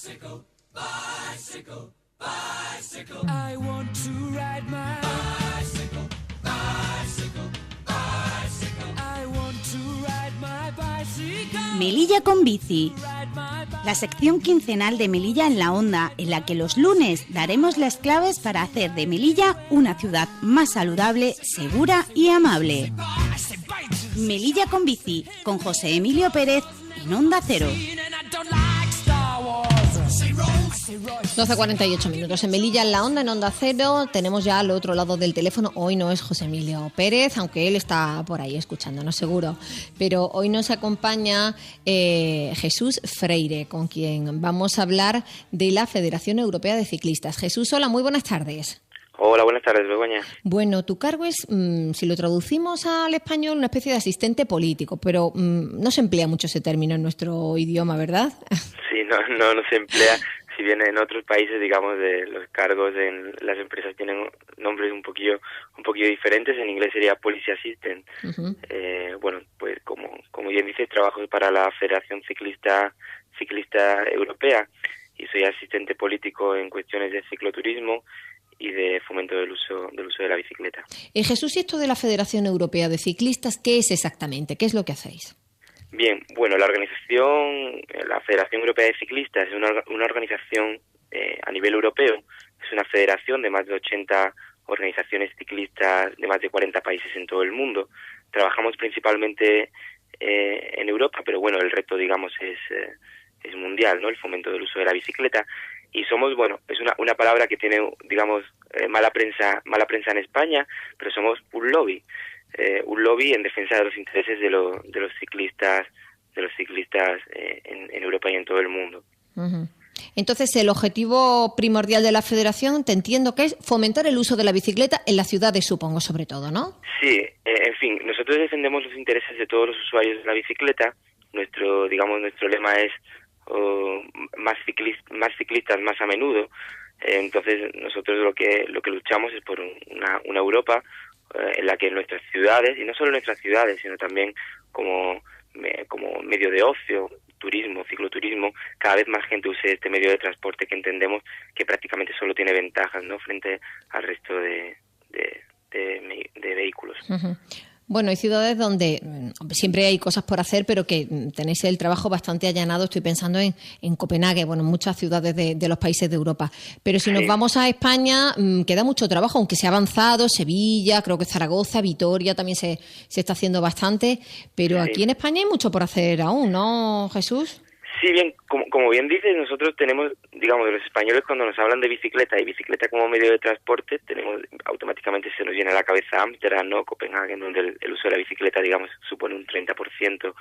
Bicycle, bicycle. I want to ride my bicycle, bicycle, bicycle. I want to ride my bicycle. Melilla con bici. La sección quincenal de Melilla en la Onda, en la que los lunes daremos las claves para hacer de Melilla una ciudad más saludable, segura y amable. Melilla con bici, con José Emilio Pérez en Onda Cero. 12:48 minutos en Melilla, en la Onda, en Onda Cero. Tenemos ya al otro lado del teléfono. Hoy no es José Emilio Pérez, aunque él está por ahí escuchándonos seguro. Pero hoy nos acompaña Jesús Freire, con quien vamos a hablar de la Federación Europea de Ciclistas. Jesús, hola, muy buenas tardes. Hola, buenas tardes, Begoña. Bueno, tu cargo es, si lo traducimos al español, una especie de asistente político, pero no se emplea mucho ese término en nuestro idioma, ¿verdad? Sí, no se emplea. Si bien en otros países, digamos, de los cargos en las empresas tienen nombres un poquillo diferentes, en inglés sería Policy Assistant. Uh-huh. Bueno, pues como bien dices, trabajo para la Federación Ciclista Europea y soy asistente político en cuestiones de cicloturismo y de fomento del uso de la bicicleta. Jesús, ¿y esto de la Federación Europea de Ciclistas, qué es exactamente? ¿Qué es lo que hacéis? Bien, bueno, la Federación Europea de Ciclistas es una organización a nivel europeo, es una federación de más de 80 organizaciones ciclistas de más de 40 países en todo el mundo. Trabajamos principalmente en Europa, pero bueno, el reto, digamos, es mundial, ¿no? El fomento del uso de la bicicleta. Y somos, bueno, es una palabra que tiene, digamos, mala prensa en España, pero somos un lobby en defensa de los intereses de los ciclistas en Europa y en todo el mundo. Uh-huh. Entonces, el objetivo primordial de la federación, te entiendo que es fomentar el uso de la bicicleta en las ciudades, supongo, sobre todo, ¿no? Sí, en fin, nosotros defendemos los intereses de todos los usuarios de la bicicleta. Nuestro lema es más ciclistas más a menudo. Entonces, nosotros lo que luchamos es por una Europa en la que nuestras ciudades, y no solo nuestras ciudades, sino también como medio de ocio, turismo, cicloturismo, cada vez más gente use este medio de transporte que entendemos que prácticamente solo tiene ventajas, ¿no?, frente al resto de vehículos. Uh-huh. Bueno, hay ciudades donde siempre hay cosas por hacer, pero que tenéis el trabajo bastante allanado. Estoy pensando en Copenhague, bueno, en muchas ciudades de los países de Europa. Pero si nos vamos a España, queda mucho trabajo, aunque se ha avanzado. Sevilla, creo que Zaragoza, Vitoria también se está haciendo bastante. Pero aquí en España hay mucho por hacer aún, ¿no, Jesús? Sí, bien, como bien dices, nosotros tenemos, digamos, los españoles cuando nos hablan de bicicleta y bicicleta como medio de transporte, automáticamente se nos llena la cabeza Ámsterdam, ¿no?, Copenhague, donde el uso de la bicicleta, digamos, supone un 30%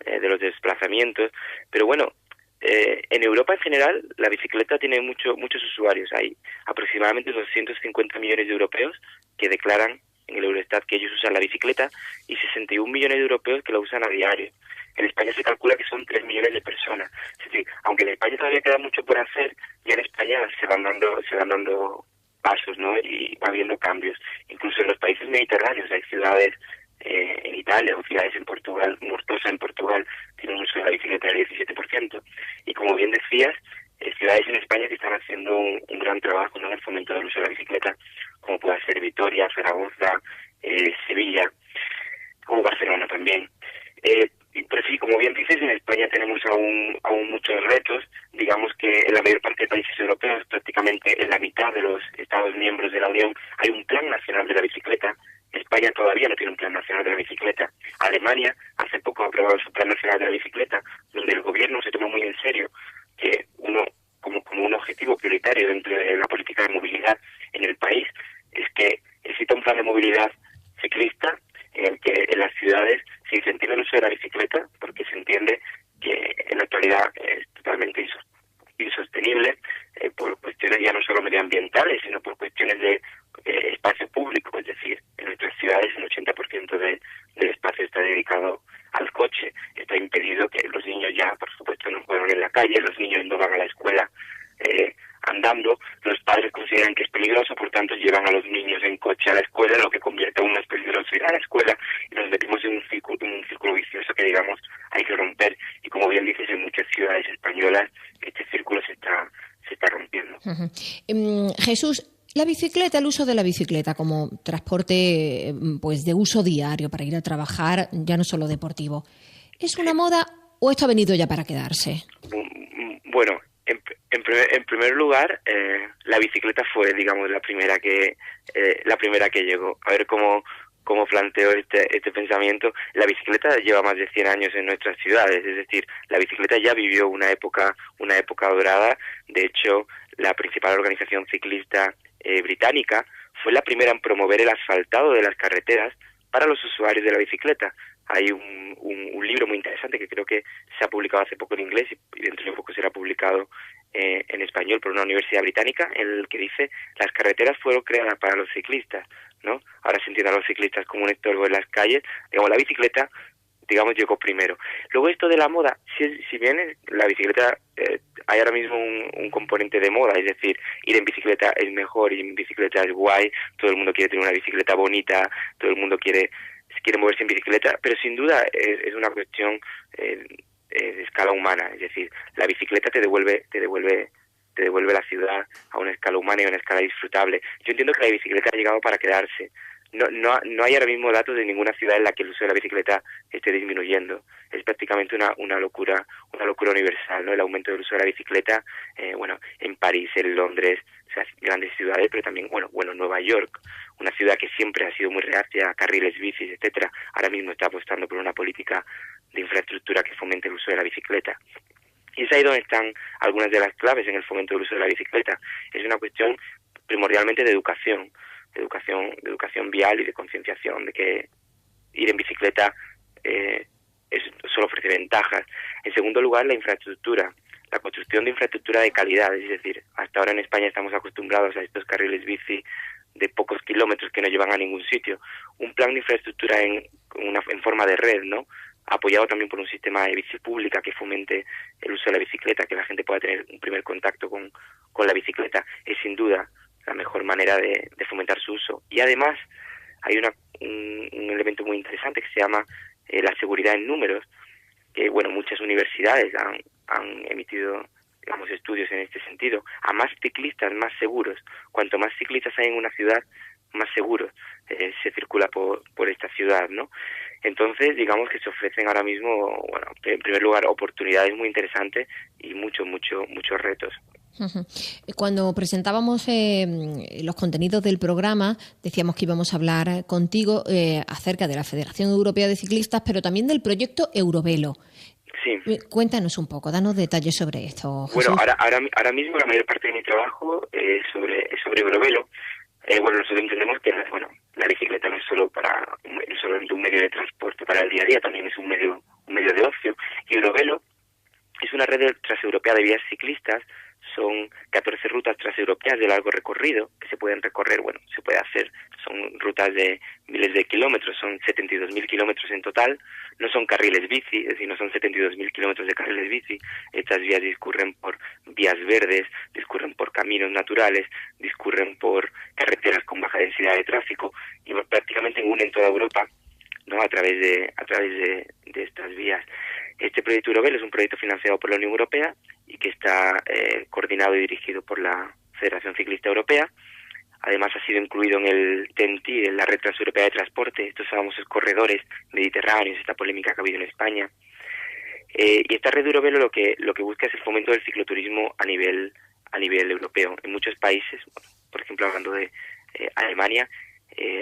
de los desplazamientos. Pero bueno, en Europa en general la bicicleta tiene muchos usuarios. Hay aproximadamente 250 millones de europeos que declaran en el Eurostat que ellos usan la bicicleta y 61 millones de europeos que la usan a diario. En España se calcula que son 3 millones de personas. Es decir, aunque en España todavía queda mucho por hacer, ya en España se van dando pasos, ¿no?, y va habiendo cambios. Incluso en los países mediterráneos hay ciudades en Italia o ciudades en Portugal, Mortosa en Portugal, tiene un uso de la bicicleta del 17%. Y como bien decías, ciudades en España que están haciendo un gran trabajo, ¿no?, en el fomento del uso de la bicicleta, como puede ser Vitoria, Zaragoza, Sevilla, como Barcelona también. Pero sí, como bien dices, en España tenemos aún muchos retos. Digamos que en la mayor parte de países europeos, prácticamente en la mitad de los Estados miembros de la Unión, hay un plan nacional de la bicicleta. España todavía no tiene un plan nacional de la bicicleta. Alemania hace poco ha aprobado su plan nacional de la bicicleta, donde el gobierno se toma muy en serio que como un objetivo prioritario dentro de la política de movilidad en el país es que exista un plan de movilidad ciclista en el que en las ciudades se incentiva el uso de la bicicleta, porque se entiende que en la actualidad es totalmente insostenible por cuestiones ya no solo medioambientales, sino por cuestiones de espacio público. Es decir, en nuestras ciudades el 80% del espacio está dedicado al coche. Está impedido que los niños ya, por supuesto, no juegan en la calle, los niños no van a la escuela andando, los padres consideran que es peligroso, por tanto llevan a los niños en coche a la escuela, lo que convierte aún más peligroso ir a la escuela, y nos metimos en un círculo vicioso que, digamos, hay que romper. Y como bien dices, en muchas ciudades españolas este círculo se está Jesús, la bicicleta, el uso de la bicicleta como transporte pues de uso diario para ir a trabajar, ya no solo deportivo, ¿es una moda o esto ha venido ya para quedarse? Bueno, en primer lugar, la bicicleta fue, digamos, la primera que llegó. A ver cómo planteo este pensamiento. La bicicleta lleva más de 100 años en nuestras ciudades, es decir, la bicicleta ya vivió una época dorada. De hecho, la principal organización ciclista británica fue la primera en promover el asfaltado de las carreteras para los usuarios de la bicicleta. Hay un libro muy interesante que creo que se ha publicado hace poco en inglés y dentro de poco será publicado en español por una universidad británica, en el que dice: las carreteras fueron creadas para los ciclistas, ¿no? Ahora se entiende a los ciclistas como un estorbo en las calles. Digamos, la bicicleta, digamos, llegó primero. Luego esto de la moda, si bien la bicicleta, hay ahora mismo un componente de moda, es decir, ir en bicicleta es mejor, ir en bicicleta es guay, todo el mundo quiere tener una bicicleta bonita, todo el mundo quiere moverse en bicicleta, pero sin duda es una cuestión de escala humana, es decir, la bicicleta te devuelve la ciudad a una escala humana y a una escala disfrutable. Yo entiendo que la bicicleta ha llegado para quedarse. No hay ahora mismo datos de ninguna ciudad en la que el uso de la bicicleta esté disminuyendo. Es prácticamente una locura universal, ¿no? El aumento del uso de la bicicleta, en París, en Londres, o sea, grandes ciudades, pero también, Nueva York, una ciudad que siempre ha sido muy reacia a carriles bicis, etcétera, ahora mismo está apostando por una política de infraestructura que fomente el uso de la bicicleta. Y es ahí donde están algunas de las claves en el fomento del uso de la bicicleta. Es una cuestión primordialmente de educación vial y de concienciación de que ir en bicicleta solo ofrece ventajas. En segundo lugar, la infraestructura, la construcción de infraestructura de calidad, es decir, hasta ahora en España estamos acostumbrados a estos carriles bici de pocos kilómetros que no llevan a ningún sitio. Un plan de infraestructura en forma de red, ¿no? Apoyado también por un sistema de bici pública que fomente el uso de la bicicleta, que la gente pueda tener un primer contacto con la bicicleta, es sin duda la mejor manera de fomentar su uso. Y además hay un elemento muy interesante que se llama la seguridad en números, que muchas universidades han emitido, digamos, estudios en este sentido. A más ciclistas, más seguros. Cuanto más ciclistas hay en una ciudad, más seguro se circula por esta ciudad, ¿no? Entonces, digamos que se ofrecen ahora mismo, en primer lugar, oportunidades muy interesantes y muchos retos. Cuando presentábamos los contenidos del programa, decíamos que íbamos a hablar contigo acerca de la Federación Europea de Ciclistas, pero también del proyecto Eurovelo. Sí. Cuéntanos un poco, danos detalles sobre esto, Jesús. Bueno, ahora mismo la mayor parte de mi trabajo es sobre Eurovelo. Nosotros entendemos que la bicicleta no es solamente un medio de transporte para el día a día, también es un medio de ocio. Y Eurovelo es una red transeuropea de vías ciclistas. Son 14 rutas transeuropeas de largo recorrido que se pueden recorrer, se puede hacer, son rutas de miles de kilómetros, son 72.000 kilómetros en total, no son carriles bici, es decir, no son 72.000 kilómetros de carriles bici. Estas vías discurren por vías verdes, discurren por caminos naturales, discurren por carreteras con baja densidad de tráfico y prácticamente unen toda Europa, ¿no? a través de estas vías. Este proyecto Eurovelo es un proyecto financiado por la Unión Europea y que está coordinado y dirigido por la Federación Ciclista Europea. Además ha sido incluido en el TEN-T, en la Red Transeuropea de Transporte, estos famosos corredores mediterráneos, esta polémica que ha habido en España. Y esta red Eurovelo lo que busca es el fomento del cicloturismo a nivel europeo. En muchos países, por ejemplo hablando de Alemania,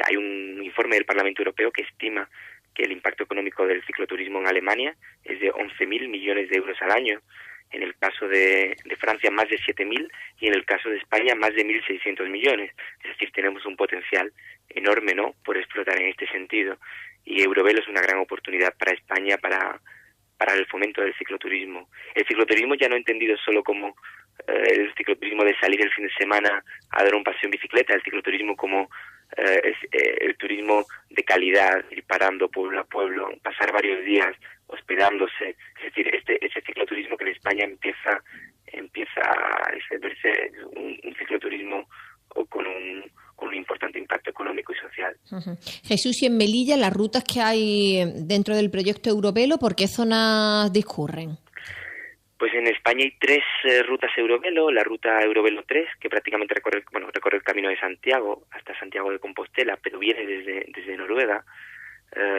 hay un informe del Parlamento Europeo que estima que el impacto económico del cicloturismo en Alemania es de 11.000 millones de euros al año. En el caso de Francia más de 7.000 y en el caso de España más de 1.600 millones. Es decir, tenemos un potencial enorme, ¿no?, por explotar en este sentido. Y Eurovelo es una gran oportunidad para España para el fomento del cicloturismo. El cicloturismo ya no entendido solo como el cicloturismo de salir el fin de semana a dar un paseo en bicicleta, el cicloturismo como el turismo de calidad, ir parando pueblo a pueblo, pasar varios días hospedándose, es decir, ese cicloturismo que en España empieza a verse un cicloturismo con un importante impacto económico y social. Jesús, y en Melilla, las rutas que hay dentro del proyecto Eurovelo, ¿por qué zonas discurren? Pues en España hay 3 rutas Eurovelo. La ruta Eurovelo 3, que prácticamente recorre el camino de Santiago hasta Santiago de Compostela, pero viene desde Noruega.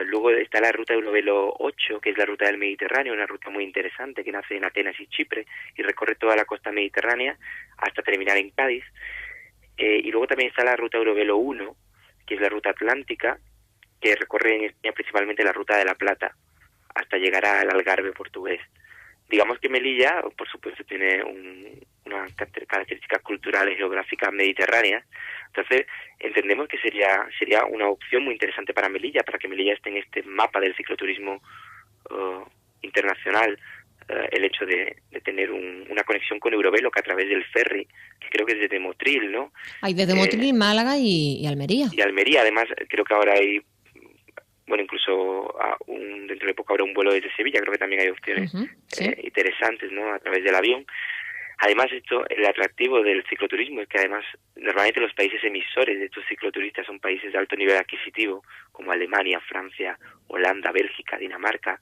Luego está la ruta Eurovelo 8, que es la ruta del Mediterráneo, una ruta muy interesante que nace en Atenas y Chipre y recorre toda la costa mediterránea hasta terminar en Cádiz. Y luego también está la ruta Eurovelo 1, que es la ruta atlántica, que recorre en España principalmente la ruta de la Plata hasta llegar al Algarve portugués. Digamos que Melilla, por supuesto, tiene unas características culturales y geográficas mediterráneas. Entonces, entendemos que sería una opción muy interesante para Melilla, para que Melilla esté en este mapa del cicloturismo internacional, el hecho de tener una conexión con Eurovelo, que a través del ferry, que creo que es desde Motril, ¿no? Hay desde Motril, Málaga y Almería. Y Almería, además, creo que ahora hay... Bueno, incluso dentro de poco habrá un vuelo desde Sevilla, creo que también hay opciones sí. Interesantes, ¿no? A través del avión. Además, el atractivo del cicloturismo es que además normalmente los países emisores de estos cicloturistas son países de alto nivel adquisitivo, como Alemania, Francia, Holanda, Bélgica, Dinamarca.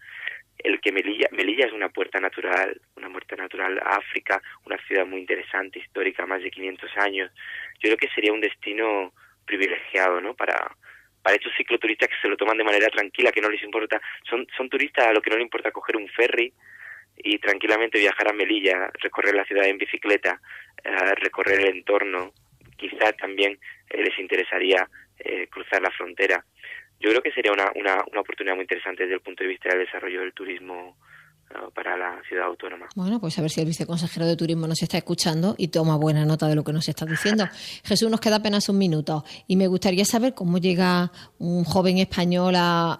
El que Melilla es una puerta natural a África, una ciudad muy interesante, histórica, más de 500 años. Yo creo que sería un destino privilegiado, ¿no? Para estos cicloturistas que se lo toman de manera tranquila, que no les importa, son turistas a los que no les importa coger un ferry y tranquilamente viajar a Melilla, recorrer la ciudad en bicicleta, recorrer el entorno. Quizá también les interesaría cruzar la frontera. Yo creo que sería una oportunidad muy interesante desde el punto de vista del desarrollo del turismo para la ciudad autónoma. Bueno, pues a ver si el viceconsejero de Turismo nos está escuchando y toma buena nota de lo que nos está diciendo. Jesús, nos queda apenas un minuto y me gustaría saber cómo llega un joven español a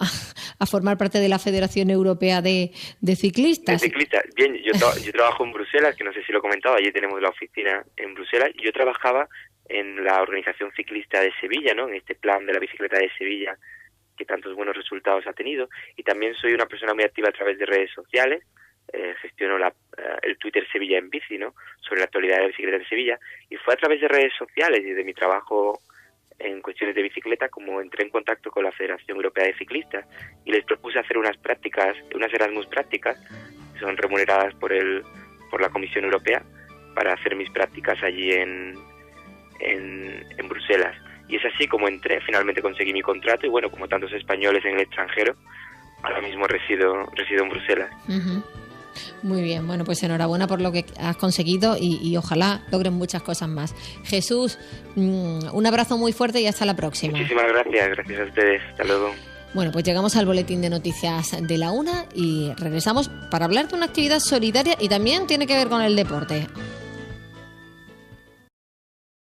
formar parte de la Federación Europea de Ciclistas. De ciclistas. Bien, yo trabajo en Bruselas, que no sé si lo he comentado, allí tenemos la oficina en Bruselas. Yo trabajaba en la Organización Ciclista de Sevilla, ¿no? En este plan de la bicicleta de Sevilla, que tantos buenos resultados ha tenido, y también soy una persona muy activa a través de redes sociales. Gestiono el Twitter Sevilla en Bici, ¿no? Sobre la actualidad de la bicicleta de Sevilla, y fue a través de redes sociales y de mi trabajo en cuestiones de bicicleta como entré en contacto con la Federación Europea de Ciclistas y les propuse hacer unas Erasmus prácticas, que son remuneradas por la Comisión Europea, para hacer mis prácticas allí en Bruselas. Y es así como entré, finalmente conseguí mi contrato y bueno, como tantos españoles en el extranjero, ahora mismo resido en Bruselas. Uh-huh. Muy bien, bueno, pues enhorabuena por lo que has conseguido y ojalá logren muchas cosas más. Jesús, un abrazo muy fuerte y hasta la próxima. Muchísimas gracias a ustedes, hasta luego. Bueno, pues llegamos al boletín de noticias de la 1 y regresamos para hablar de una actividad solidaria y también tiene que ver con el deporte.